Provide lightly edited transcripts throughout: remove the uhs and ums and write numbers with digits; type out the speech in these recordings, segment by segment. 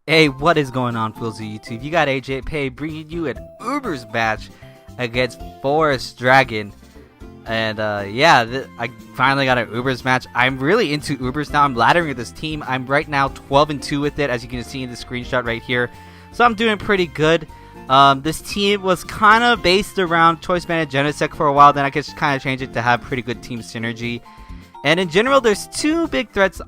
Hey, what is going on, fools of YouTube? You got AJayPay bringing you an Ubers match against Forest7Dragon. And yeah, I finally got an Ubers match. I'm really into Ubers now. I'm laddering with this team. I'm right now 12-2 with it, as you can see in the screenshot right here. So I'm doing pretty good. This team was kind of based around Choice Bandit Genesect for a while. Then I just kind of changed it to have pretty good team synergy. And in general, there's two big threats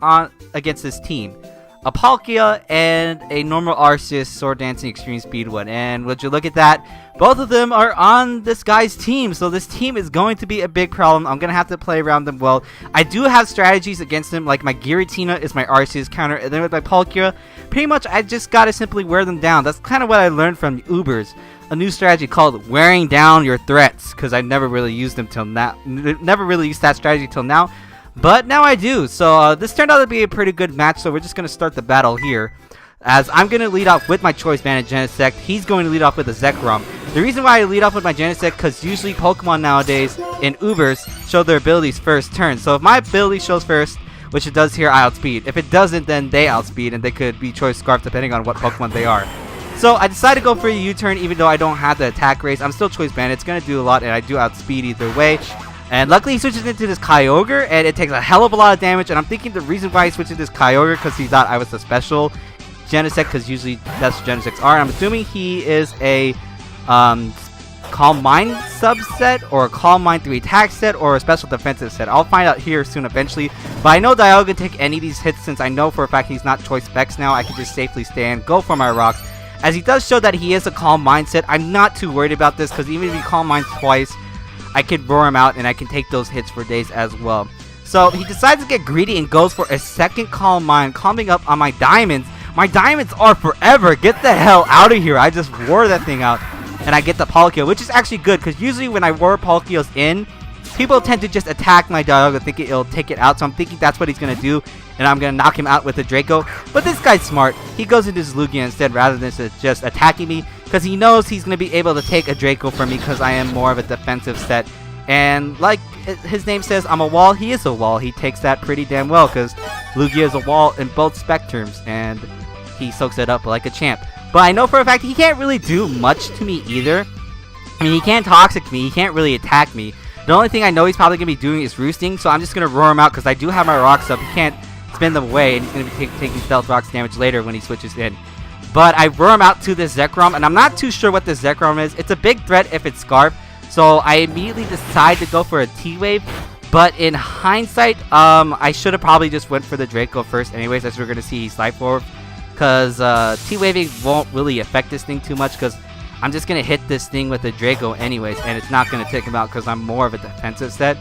against this team. A Palkia and a normal Arceus Sword Dancing Extreme Speed one. And would you look at that, both of them are on this guy's team, so this team is going to be a big problem. I'm going to have to play around them well. I do have strategies against them, like my Giratina is my Arceus counter, and then with my Palkia, pretty much I just got to simply wear them down. That's kind of what I learned from Ubers, a new strategy called wearing down your threats, because I never really used them till now. Never really used that strategy till now. But now I do, so this turned out to be a pretty good match, so we're just going to start the battle here. As I'm going to lead off with my Choice Bandit Genesect, he's going to lead off with a Zekrom. The reason why I lead off with my Genesect, because usually Pokemon nowadays in Ubers show their abilities first turn. So if my ability shows first, which it does here, I outspeed. If it doesn't, then they outspeed, and they could be Choice Scarf depending on what Pokemon they are. So I decided to go for a U-turn even though I don't have the attack raise. I'm still Choice Bandit, it's going to do a lot, and I do outspeed either way. And luckily he switches into this Kyogre, and it takes a hell of a lot of damage. And I'm thinking the reason why he switched to this Kyogre because he thought I was a special Genesect, because usually that's what Genesects are. And I'm assuming he is a Calm Mind subset, or a Calm Mind 3 attack set, or a special defensive set. I'll find out here soon eventually. But I know Dialga can take any of these hits, since I know for a fact he's not Choice Specs now. I can just safely stand, go for my rocks. As he does show that he is a Calm Mind set, I'm not too worried about this, because even if he Calm Mind twice, I could roar him out and I can take those hits for days as well. So he decides to get greedy and goes for a second Calm Mind, calming up on my diamonds. My diamonds are forever. Get the hell out of here. I just wore that thing out and I get the Palkia, which is actually good, because usually when I wore Palkias in, people tend to just attack my Dialga thinking it'll take it out. So I'm thinking that's what he's going to do, and I'm going to knock him out with a Draco. But this guy's smart. He goes into his Lugia instead rather than just attacking me, because he knows he's going to be able to take a Draco from me, because I am more of a defensive set. And like his name says, I'm a wall. He is a wall. He takes that pretty damn well, because Lugia is a wall in both spectrums, and he soaks it up like a champ. But I know for a fact he can't really do much to me either. I mean, he can't Toxic me. He can't really attack me. The only thing I know he's probably going to be doing is roosting, so I'm just going to roar him out, because I do have my rocks up. He can't spin them away, and he's going to be taking Stealth Rocks damage later when he switches in. But I roar him out to this Zekrom, and I'm not too sure what this Zekrom is. It's a big threat if it's Scarf, so I immediately decide to go for a T-Wave. But in hindsight, I should have probably just went for the Draco first anyways, as we're going to see he's Life Orb. Because T-Waving won't really affect this thing too much, because I'm just going to hit this thing with the Draco anyways, and it's not going to take him out because I'm more of a defensive set.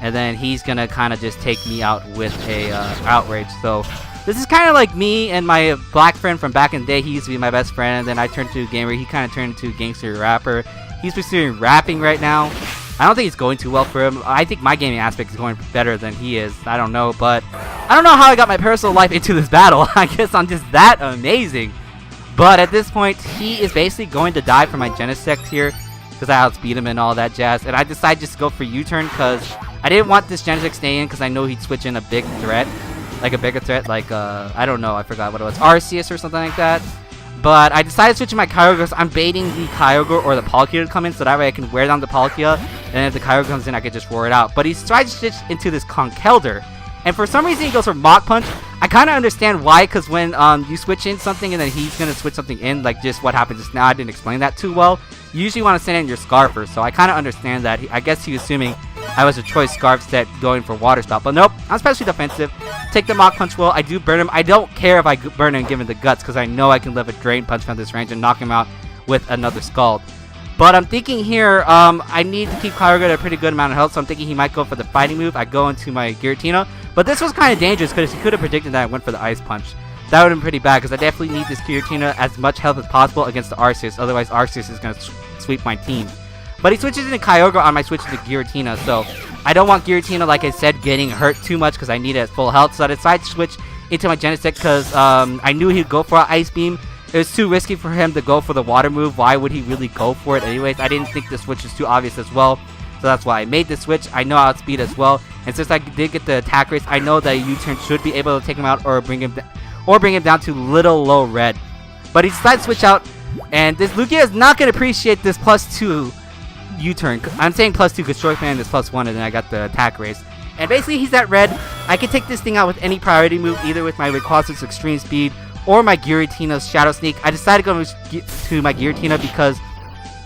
And then he's going to kind of just take me out with a Outrage. So this is kind of like me and my black friend from back in the day. He used to be my best friend, and then I turned to a gamer. He kind of turned into a gangster rapper. He's pursuing rapping right now. I don't think it's going too well for him. I think my gaming aspect is going better than he is. I don't know, but I don't know how I got my personal life into this battle. I guess I'm just that amazing. But at this point, he is basically going to die for my Genesect here, because I outspeed him and all that jazz. And I decided just to go for U-turn, because I didn't want this Genesect stay in, because I know he'd switch in a big threat. Like a bigger threat, like, I don't know, I forgot what it was. Arceus or something like that. But I decided to switch to my Kyogre, because I'm baiting the Kyogre or the Palkia to come in, so that way I can wear down the Palkia, and if the Kyogre comes in, I can just roar it out. But he tries to switch into this Conkeldurr, and for some reason he goes for Mach Punch. I kind of understand why, because when you switch in something and then he's going to switch something in, like just what happened just now, I didn't explain that too well. You usually want to send in your Scarf first, so I kind of understand that. I guess he was assuming I was a Choice Scarf set going for Water Spout, but nope, I'm especially defensive. Take the Mach Punch well. I do burn him. I don't care if I burn him and give him the guts, because I know I can live a Drain Punch from this range and knock him out with another Scald. But I'm thinking here, I need to keep Kyogre at a pretty good amount of health, so I'm thinking he might go for the fighting move. I go into my Giratina, but this was kind of dangerous, because he could have predicted that I went for the Ice Punch. That would have been pretty bad, because I definitely need this Giratina as much health as possible against the Arceus, otherwise Arceus is going to sweep my team. But he switches into Kyogre on my switch to Giratina, so I don't want Giratina, like I said, getting hurt too much, because I need it at full health. So I decided to switch into my Genesect, because I knew he'd go for an Ice Beam. It was too risky for him to go for the Water move. Why would he really go for it anyways? I didn't think the switch was too obvious as well, so that's why I made the switch. I know outspeed as well, and since I did get the attack race, I know that a U-turn should be able to take him out or bring him down to little low red. But he decides to switch out, and this Lugia is not going to appreciate this +2 U-turn. I'm saying +2 because Choice Man is +1, and then I got the attack raise. And basically, he's at red. I can take this thing out with any priority move, either with my Rayquaza's Extreme Speed or my Giratina's Shadow Sneak. I decided to go to my Giratina because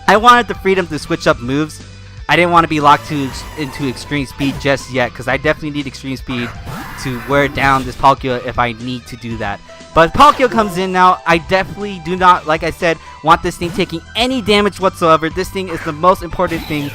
I wanted the freedom to switch up moves. I didn't want to be locked into Extreme Speed just yet, because I definitely need Extreme Speed to wear down this Palkia if I need to do that. But Palkia comes in now. I definitely do not, like I said, want this thing taking any damage whatsoever. This thing is the most important thing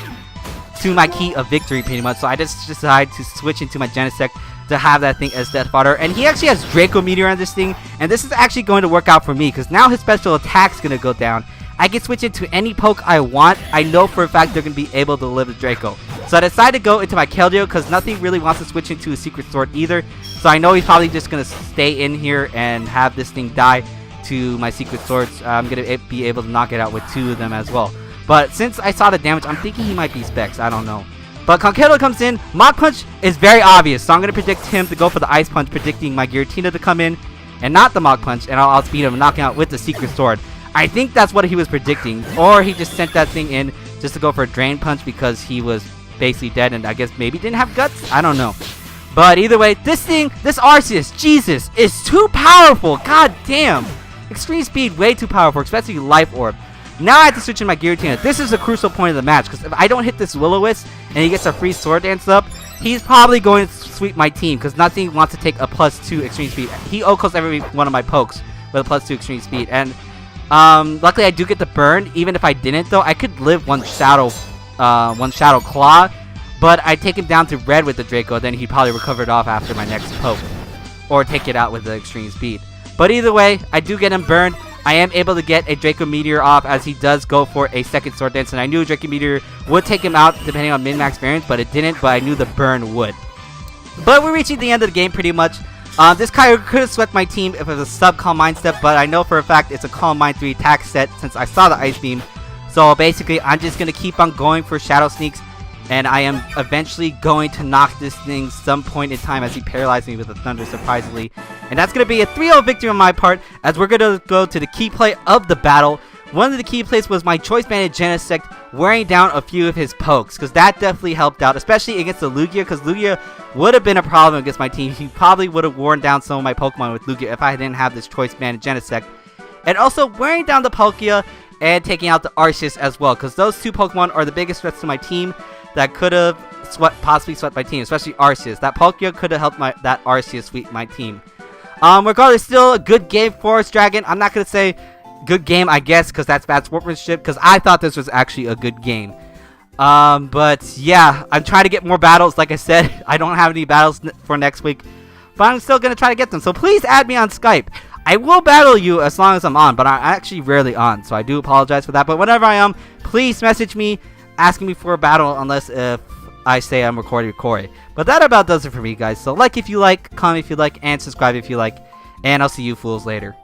to my key of victory, pretty much. So I just decided to switch into my Genesect to have that thing as death fodder. And he actually has Draco Meteor on this thing, and this is actually going to work out for me, because now his special attack's going to go down. I can switch into any poke I want. I know for a fact they're going to be able to live the Draco. So I decided to go into my Keldeo because nothing really wants to switch into a Secret Sword either. So I know he's probably just going to stay in here and have this thing die to my Secret Swords. I'm going to be able to knock it out with 2 of them as well. But since I saw the damage, I'm thinking he might be Specs. I don't know. But Conkeldeo comes in. Mach Punch is very obvious. So I'm going to predict him to go for the Ice Punch, predicting my Giratina to come in and not the Mach Punch. And I'll outspeed him and knock him out with the Secret Sword. I think that's what he was predicting, or he just sent that thing in just to go for a Drain Punch because he was basically dead and I guess maybe didn't have guts. I don't know. But either way, this Arceus, Jesus, is too powerful. God damn. Extreme Speed, way too powerful, especially Life Orb. Now I have to switch in my Giratina. This is a crucial point of the match, because if I don't hit this Will-O-Wisp and he gets a free Sword Dance up, he's probably going to sweep my team, because nothing wants to take a +2 Extreme Speed. He OHKOs every one of my pokes with a +2 Extreme Speed, and luckily I do get the burn. Even if I didn't though, I could live one Shadow Claw, but I take him down to red with the Draco, then he'd probably recover it off after my next poke, or take it out with the Extreme Speed. But either way, I do get him burned. I am able to get a Draco Meteor off as he does go for a second Sword Dance, and I knew Draco Meteor would take him out depending on min-max variance, but it didn't, but I knew the burn would. But we're reaching the end of the game pretty much. This Kyogre could have swept my team if it was a sub Calm Mind step, but I know for a fact it's a Calm Mind 3 attack set since I saw the Ice Beam. So basically, I'm just going to keep on going for Shadow Sneaks, and I am eventually going to knock this thing some point in time as he paralyzed me with a Thunder, surprisingly. And that's going to be a 3-0 victory on my part, as we're going to go to the key play of the battle. One of the key plays was my Choice Banded Genesect wearing down a few of his pokes, because that definitely helped out, especially against the Lugia, because Lugia would have been a problem against my team. He probably would have worn down some of my Pokemon with Lugia if I didn't have this Choice Banded Genesect. And also wearing down the Palkia and taking out the Arceus as well, because those 2 Pokemon are the biggest threats to my team that could have possibly swept my team, especially Arceus. That Palkia could have helped that Arceus sweep my team. Regardless, still a good game for Forest7Dragon. I'm not going to say good game, I guess, because that's bad sportsmanship, because I thought this was actually a good game. But yeah, I'm trying to get more battles. Like I said, I don't have any battles for next week, but I'm still going to try to get them. So please add me on Skype. I will battle you as long as I'm on, but I'm actually rarely on, so I do apologize for that. But whenever I am, please message me asking me for a battle, unless if I say I'm recording Corey. But that about does it for me, guys. So like if you like, comment if you like, and subscribe if you like, and I'll see you fools later.